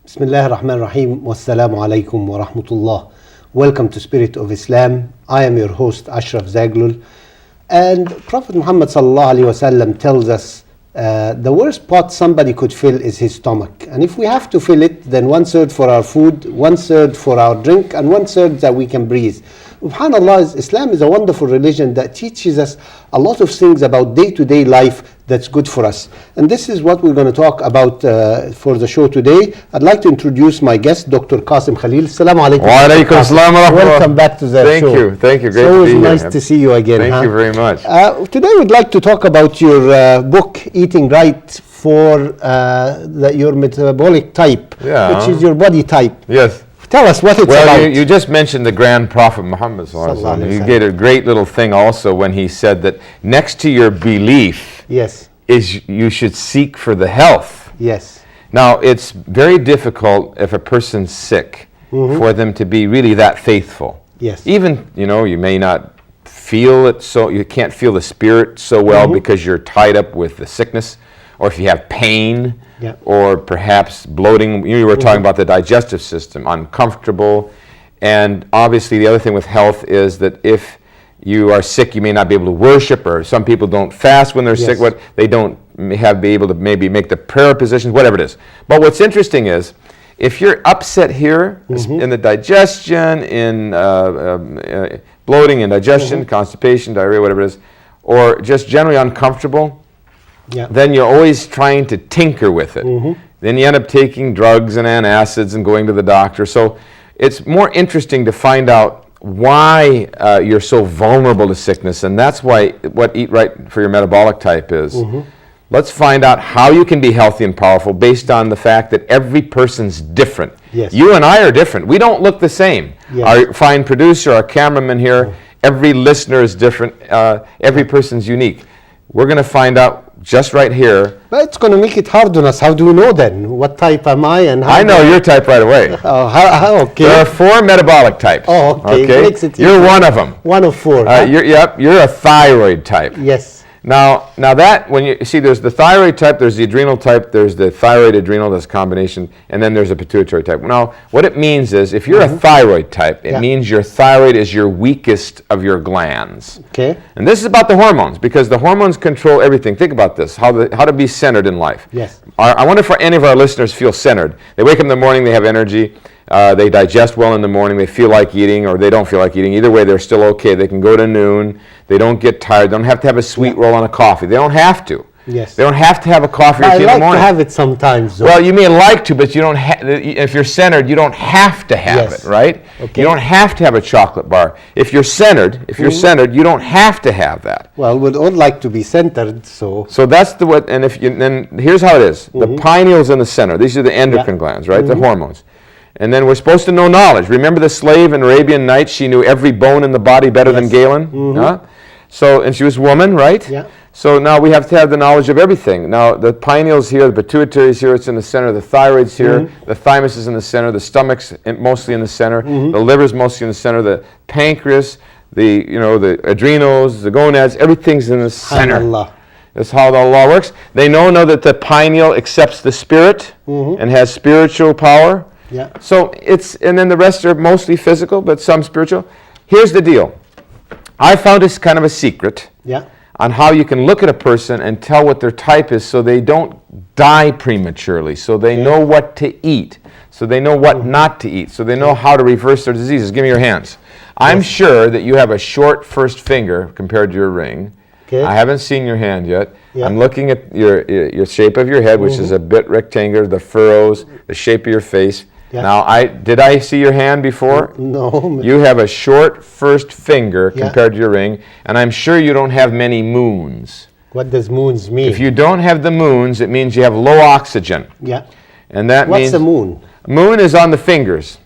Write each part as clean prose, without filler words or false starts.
Bismillah ar-Rahman ar-Rahim. Wassalamu alaikum wa rahmatullah. Welcome to Spirit of Islam. I am your host, Ashraf Zaghloul. And Prophet Muhammad sallallahu alaihi wasallam tells us the worst pot somebody could fill is his stomach. And if we have to fill it, then 1/3 for our food, 1/3 for our drink, and 1/3 that we can breathe. SubhanAllah, Islam is a wonderful religion that teaches us a lot of things about day-to-day life that's good for us. And this is what we're going to talk about for the show today. I'd like to introduce my guest, Dr. Kaasem Khalil. Assalamu alaikum. Wa alaikum assalam wa rahmatullah. Welcome back to the show. Thank you. Great so to be here. It's nice to see you again. Thank you very much. Today we'd like to talk about your book, Eating Right for your metabolic type, which is your body type. Yes. Tell us what it's about. Well, you just mentioned the grand prophet Muhammad sallallahu alaihi wasallam. You get a great little thing also when he said that next to your belief is you should seek for the health. Yes. Now, it's very difficult if a person's sick for them to be really that faithful. Yes. Even, you may not feel it, so you can't feel the spirit so well because you're tied up with the sickness, or if you have pain, or perhaps bloating. You were talking about the digestive system, uncomfortable. And obviously the other thing with health is that if you are sick, you may not be able to worship, or some people don't fast when they're sick. They don't be able to maybe make the prayer positions, whatever it is. But what's interesting is, if you're upset here in the digestion, in bloating, indigestion, constipation, diarrhea, whatever it is, or just generally uncomfortable, then you're always trying to tinker with it. Then you end up taking drugs and antacids and going to the doctor. So it's more interesting to find out why you're so vulnerable to sickness, and that's why what Eat Right for your metabolic type is. Let's find out how you can be healthy and powerful based on the fact that every person's different. You and I are different. We don't look the same. Our fine producer, our cameraman here, every listener is different. Every person's unique. We're going to find out just right here. But it's going to make it hard on us. How do we know then? What type am I? And how I know your type right away. Okay. There are 4 metabolic types. Okay. Makes it You're one of them. One of 4. You're a thyroid type. Yes. Now that, when you see, there's the thyroid type, there's the adrenal type, there's the thyroid adrenal, that's a combination, and then there's a pituitary type. Now, what it means is, if you're a thyroid type, it means your thyroid is your weakest of your glands. Okay. And this is about the hormones, because the hormones control everything. Think about this, how to be centered in life. Yes. I wonder if any of our listeners feel centered. They wake up in the morning, they have energy, they digest well in the morning, they feel like eating, or they don't feel like eating. Either way, they're still okay. They can go to noon. They don't get tired. They don't have to have a sweet roll on a coffee. They don't have to. Yes. They don't have to have a coffee or tea in the morning. I like to have it sometimes, though. Well, you may like to, but you don't. If you're centered, you don't have to have it, right? Okay. You don't have to have a chocolate bar. If you're centered, you don't have to have that. Well, we'd all like to be centered, so. So that's the what. And then here's how it is. The pineal's in the center. These are the endocrine glands, right? The hormones. And then we're supposed to know knowledge. Remember the slave in Arabian Nights? She knew every bone in the body better than Galen. So, and she was a woman, right? Yeah. So now we have to have the knowledge of everything. Now the pineal's here, the pituitary's here, it's in the center, the thyroid's here, the thymus is in the center, the stomach's mostly in the center, the liver's mostly in the center, the pancreas, the adrenals, the gonads, everything's in the center. That's how the law works. They know that the pineal accepts the spirit and has spiritual power. So and then the rest are mostly physical, but some spiritual. Here's the deal. I found this kind of a secret on how you can look at a person and tell what their type is, so they don't die prematurely, so they know what to eat, so they know what not to eat, so they know how to reverse their diseases. Give me your hands. I'm sure that you have a short first finger compared to your ring. I haven't seen your hand yet. I'm looking at your shape of your head, which is a bit rectangular, the furrows, the shape of your face. Now, did I see your hand before? No. You have a short first finger compared to your ring, and I'm sure you don't have many moons. What does moons mean? If you don't have the moons, it means you have low oxygen. And that means... What's a moon? Moon is on the fingers.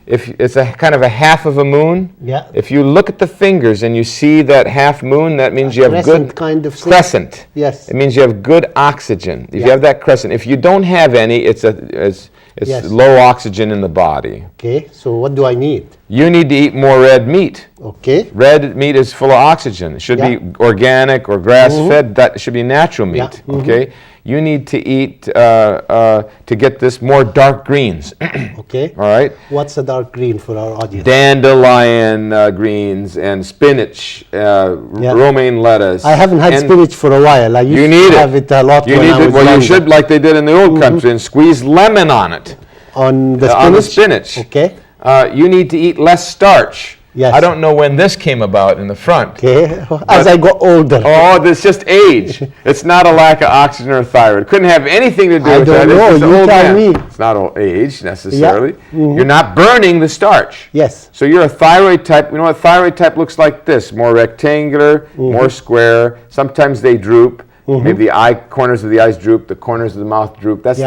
If it's a kind of a half of a moon. If you look at the fingers and you see that half moon, that means you have good kind of crescent. Yes. It means you have good oxygen. If you have that crescent. If you don't have any, it's low oxygen in the body. Okay. So what do I need? You need to eat more red meat. Okay. Red meat is full of oxygen. It should be organic or grass-fed. That should be natural meat. Okay. You need to eat to get this more dark greens. greens. Okay. All right. What's a dark green for our audience? Dandelion greens and spinach, romaine lettuce. I haven't had spinach for a while. I used to have it a lot when I was Well, younger. you should, like they did in the old country, and squeeze lemon on it. On the spinach? On the spinach. Okay. You need to eat less starch. Yes. I don't know when this came about in the front. Okay. As I got older. Oh, it's just age. It's not a lack of oxygen or thyroid. Couldn't have anything to do with that. I don't know. You tell me. It's not old age necessarily. Yeah. Mm-hmm. You're not burning the starch. Yes. So you're a thyroid type. You know what thyroid type looks like this? More rectangular, more square. Sometimes they droop. Maybe the corners of the eyes droop. The corners of the mouth droop. That's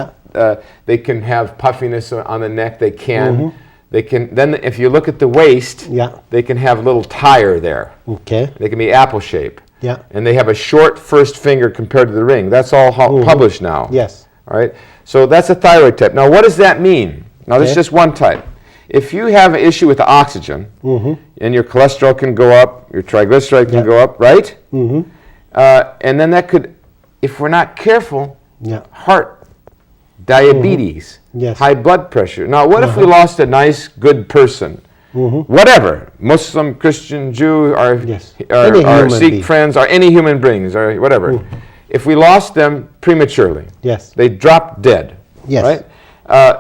they can have puffiness on the neck. They can. They can. Then, if you look at the waist, they can have a little tire there. Okay. They can be apple shape. Yeah. And they have a short first finger compared to the ring. That's all published now. Yes. All right. So that's a thyroid type. Now, what does that mean? Now, this is just one type. If you have an issue with the oxygen, and your cholesterol can go up, your triglyceride can go up, right? And then that could, if we're not careful, heart, diabetes, high blood pressure. Now, what if we lost a nice, good person? Whatever, Muslim, Christian, Jew, our Sikh friends, or any human beings, or whatever. If we lost them prematurely, they dropped dead, right?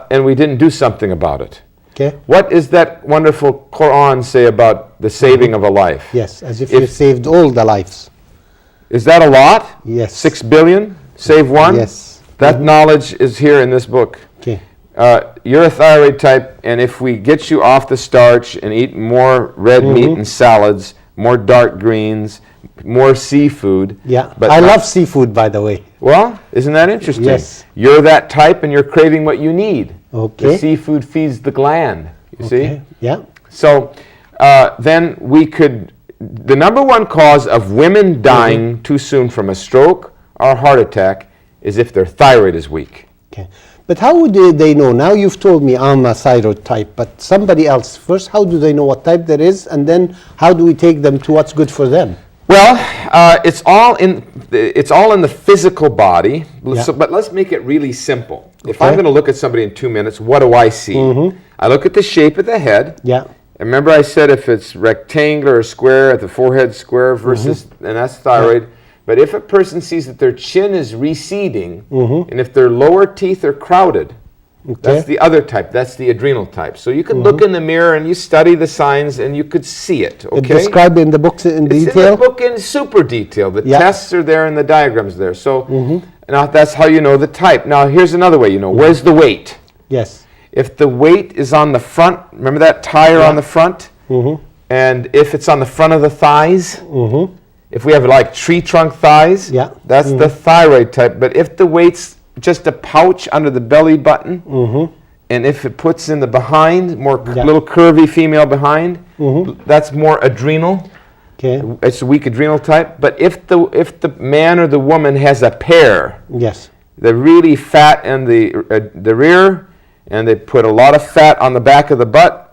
And we didn't do something about it. Okay. What does that wonderful Quran say about the saving of a life? Yes, as if you saved all the lives. Is that a lot? Yes. 6 billion? Save one? Yes. That knowledge is here in this book. Okay. You're a thyroid type, and if we get you off the starch and eat more red meat and salads, more dark greens, more seafood. Yeah, but I love seafood, by the way. Well, isn't that interesting? Yes. You're that type, and you're craving what you need. Okay. The seafood feeds the gland, you see? Yeah. So then we could, the number one cause of women dying too soon from a stroke or a heart attack is if their thyroid is weak. Okay. But how would they know? Now you've told me I'm a thyroid type, but somebody else first, how do they know what type there is, and then how do we take them to what's good for them? Well, it's all in the physical body, but let's make it really simple. If I'm going to look at somebody in 2 minutes, what do I see? I look at the shape of the head. Yeah. Remember I said if it's rectangular or square, at the forehead square versus, and that's thyroid. But if a person sees that their chin is receding, and if their lower teeth are crowded, that's the other type. That's the adrenal type. So you can look in the mirror and you study the signs and you could see it. Okay. It's described in the books in detail? It's in the book in super detail. The tests are there and the diagrams are there. So now that's how you know the type. Now here's another way you know. Where's the weight? Yes. If the weight is on the front, remember that tire on the front? And if it's on the front of the thighs, if we have like tree trunk thighs, that's the thyroid type. But if the weight's just a pouch under the belly button, and if it puts in the behind, more little curvy female behind, that's more adrenal. Okay. It's a weak adrenal type. But if the man or the woman has a pair, they're really fat in the rear, and they put a lot of fat on the back of the butt,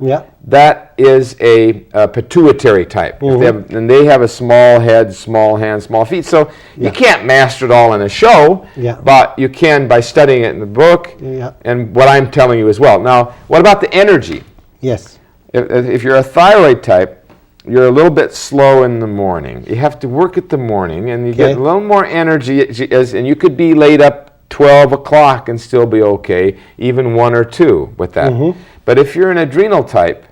that is a pituitary type. And they have a small head, small hands, small feet. So you can't master it all in a show, but you can by studying it in the book and what I'm telling you as well. Now, what about the energy? Yes. If you're a thyroid type, you're a little bit slow in the morning. You have to work at the morning, and you get a little more energy, and you could be laid up 12 o'clock and still be okay, even 1 or 2 with that. But if you're an adrenal type,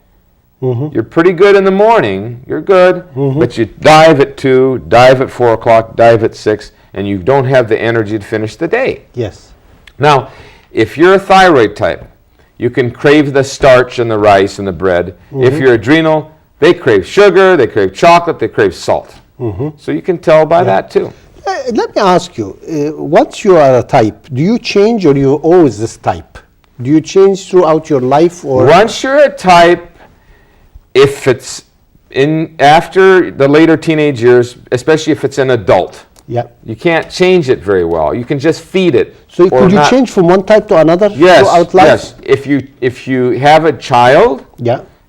you're pretty good in the morning, you're good, but you dive at 2, dive at 4 o'clock, dive at 6, and you don't have the energy to finish the day. Yes. Now, if you're a thyroid type, you can crave the starch and the rice and the bread. If you're adrenal, they crave sugar, they crave chocolate, they crave salt. So you can tell by that too. Let me ask you, once you are a type, do you change or you always this type? Do you change throughout your life? Or once you're a type, if it's after the later teenage years, especially if it's an adult, you can't change it very well. You can just feed it. So could you change from one type to another throughout life? Yes. If you have a child,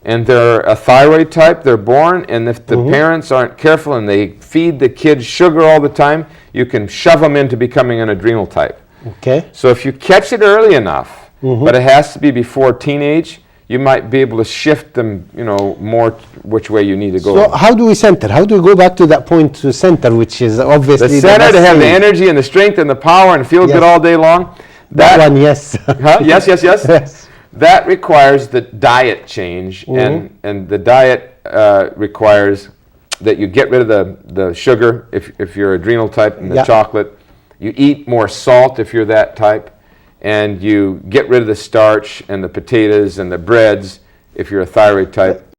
and they're a thyroid type, they're born, and if the parents aren't careful and they feed the kids sugar all the time, you can shove them into becoming an adrenal type. Okay. So if you catch it early enough, but it has to be before teenage. You might be able to shift them, more which way you need to go. So how do we center? How do we go back to that point to center, which is obviously the center to have the thing. energy and the strength and the power and feel good all day long? That one, yes. Huh? Yes. Yes. That requires the diet change, and the diet requires that you get rid of the sugar if you're adrenal type, and the chocolate. You eat more salt if you're that type, and you get rid of the starch and the potatoes and the breads if you're a thyroid type.